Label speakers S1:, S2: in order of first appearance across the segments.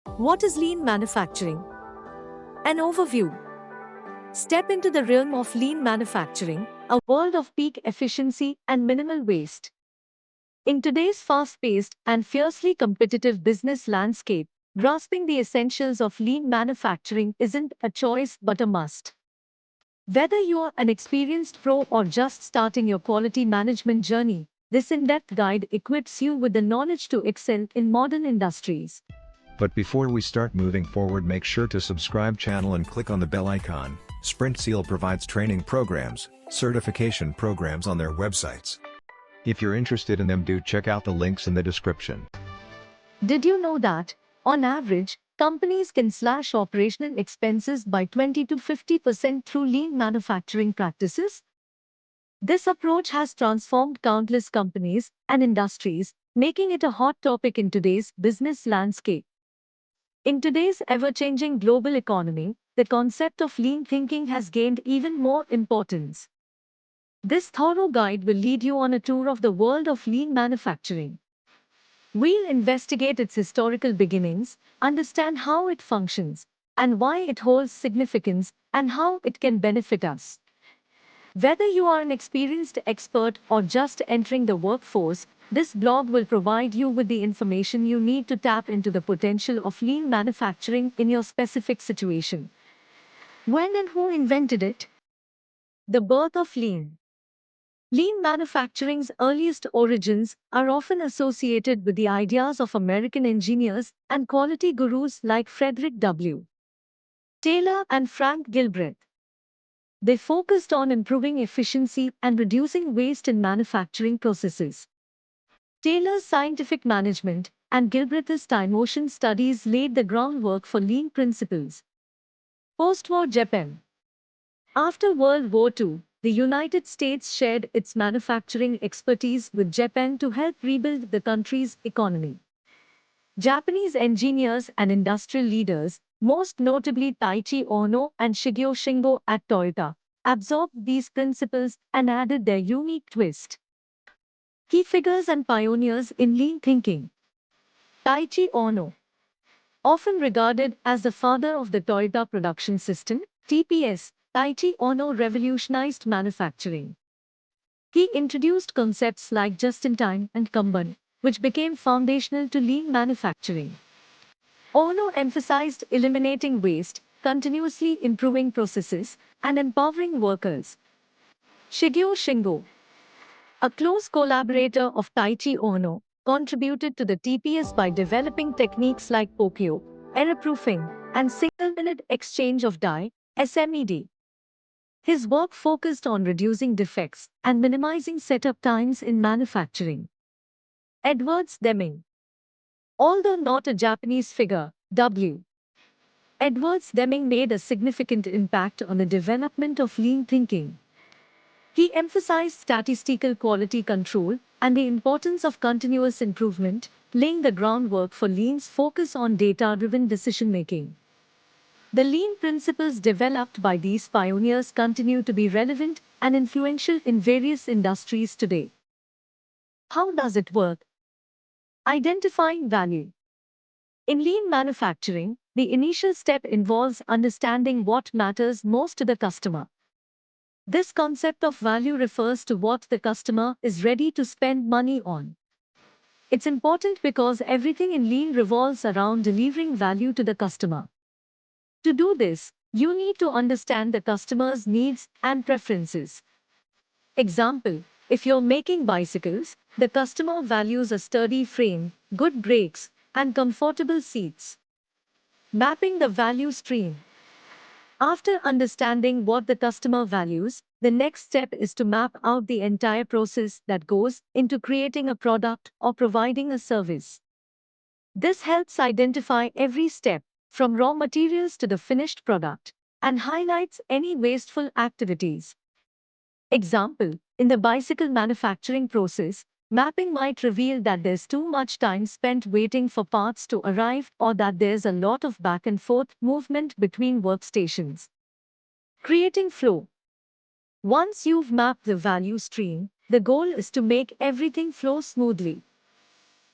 S1: What is lean manufacturing? An overview. Step into the realm of lean manufacturing, a world of peak efficiency and minimal waste. In today's fast-paced and fiercely competitive business landscape, grasping the essentials of lean manufacturing isn't a choice but a must. Whether you are an experienced pro or just starting your quality management journey, this in-depth guide equips you with the knowledge to excel in modern industries.
S2: But before we start moving forward, make sure to subscribe channel and click on the bell icon. Sprintzeal provides training programs, certification programs on their websites. If you're interested in them, do check out the links in the description.
S1: Did you know that, on average, companies can slash operational expenses by 20 to 50% through lean manufacturing practices? This approach has transformed countless companies and industries, making it a hot topic in today's business landscape. In today's ever-changing global economy, the concept of lean thinking has gained even more importance. This thorough guide will lead you on a tour of the world of lean manufacturing. We'll investigate its historical beginnings, understand how it functions, and why it holds significance, and how it can benefit us. Whether you are an experienced expert or just entering the workforce, this blog will provide you with the information you need to tap into the potential of lean manufacturing in your specific situation. When and who invented it? The birth of lean. Lean manufacturing's earliest origins are often associated with the ideas of American engineers and quality gurus like Frederick W. Taylor and Frank Gilbreth. They focused on improving efficiency and reducing waste in manufacturing processes. Taylor's scientific management and Gilbreth's time motion studies laid the groundwork for lean principles. Post-war Japan. After World War II, the United States shared its manufacturing expertise with Japan to help rebuild the country's economy. Japanese engineers and industrial leaders, most notably Taiichi Ohno and Shigeo Shingo at Toyota, absorbed these principles and added their unique twist. Key figures and pioneers in lean thinking. Taiichi Ohno, often regarded as the father of the Toyota production system, TPS, Taiichi Ohno revolutionized manufacturing. He introduced concepts like just-in-time and Kanban, which became foundational to lean manufacturing. Ohno emphasized eliminating waste, continuously improving processes, and empowering workers. Shigeo Shingo, a close collaborator of Taiichi Ohno, contributed to the TPS by developing techniques like Pokyo, error-proofing, and single-minute exchange of die, SMED. His work focused on reducing defects and minimizing setup times in manufacturing. Edwards Deming. Although not a Japanese figure, W. Edwards Deming made a significant impact on the development of lean thinking. He emphasized statistical quality control and the importance of continuous improvement, laying the groundwork for lean's focus on data-driven decision-making. The lean principles developed by these pioneers continue to be relevant and influential in various industries today. How does it work? Identifying value. In lean manufacturing, the initial step involves understanding what matters most to the customer. This concept of value refers to what the customer is ready to spend money on. It's important because everything in lean revolves around delivering value to the customer. To do this, you need to understand the customer's needs and preferences. Example, if you're making bicycles, the customer values a sturdy frame, good brakes, and comfortable seats. Mapping the value stream. After understanding what the customer values, the next step is to map out the entire process that goes into creating a product or providing a service. This helps identify every step, from raw materials to the finished product, and highlights any wasteful activities. Example, in the bicycle manufacturing process, mapping might reveal that there's too much time spent waiting for parts to arrive or that there's a lot of back and forth movement between workstations. Creating flow. Once you've mapped the value stream, the goal is to make everything flow smoothly.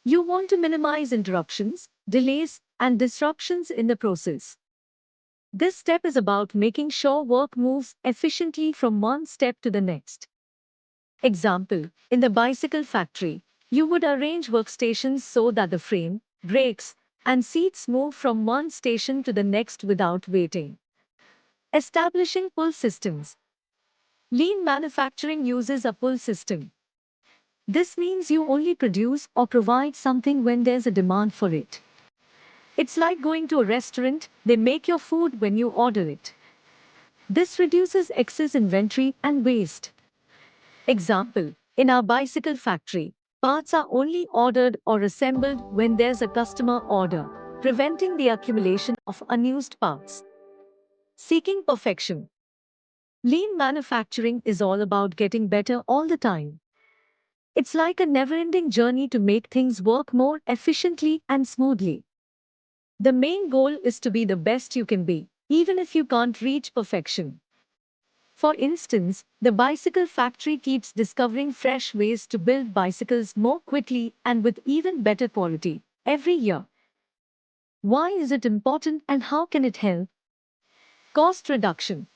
S1: You want to minimize interruptions, delays, and disruptions in the process. This step is about making sure work moves efficiently from one step to the next. Example, in the bicycle factory, you would arrange workstations so that the frame, brakes, and seats move from one station to the next without waiting. Establishing pull systems. Lean manufacturing uses a pull system. This means you only produce or provide something when there's a demand for it. It's like going to a restaurant, they make your food when you order it. This reduces excess inventory and waste. Example, in our bicycle factory, parts are only ordered or assembled when there's a customer order, preventing the accumulation of unused parts. Seeking perfection. Lean manufacturing is all about getting better all the time. It's like a never-ending journey to make things work more efficiently and smoothly. The main goal is to be the best you can be, even if you can't reach perfection. For instance, the bicycle factory keeps discovering fresh ways to build bicycles more quickly and with even better quality every year. Why is it important and how can it help? Cost reduction.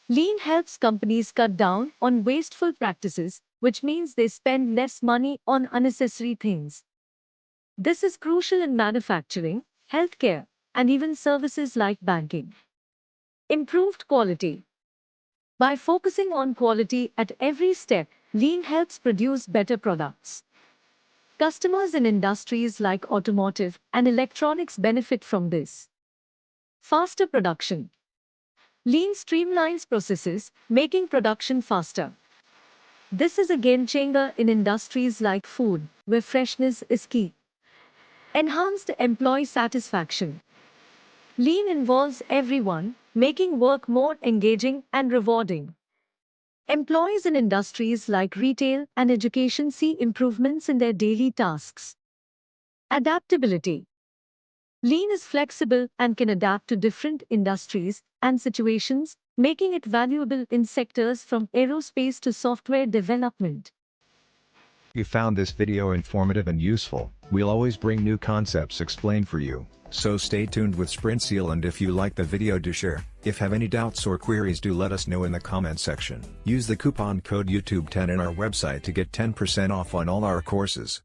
S1: Lean helps companies cut down on wasteful practices, which means they spend less money on unnecessary things. This is crucial in manufacturing, healthcare, and even services like banking. Improved quality. By focusing on quality at every step, Lean helps produce better products. Customers in industries like automotive and electronics benefit from this. Faster production. Lean streamlines processes, making production faster. This is a game changer in industries like food, where freshness is key. Enhanced employee satisfaction. Lean involves everyone, making work more engaging and rewarding. Employees in industries like retail and education see improvements in their daily tasks. Adaptability. Lean is flexible and can adapt to different industries and situations, making it valuable in sectors from aerospace to software development.
S2: If you found this video informative and useful, we'll always bring new concepts explained for you, so stay tuned with Sprintzeal, and if you like the video, do share. If have any doubts or queries, do let us know in the comment section. Use the coupon code YouTube10 in our website to get 10% off on all our courses.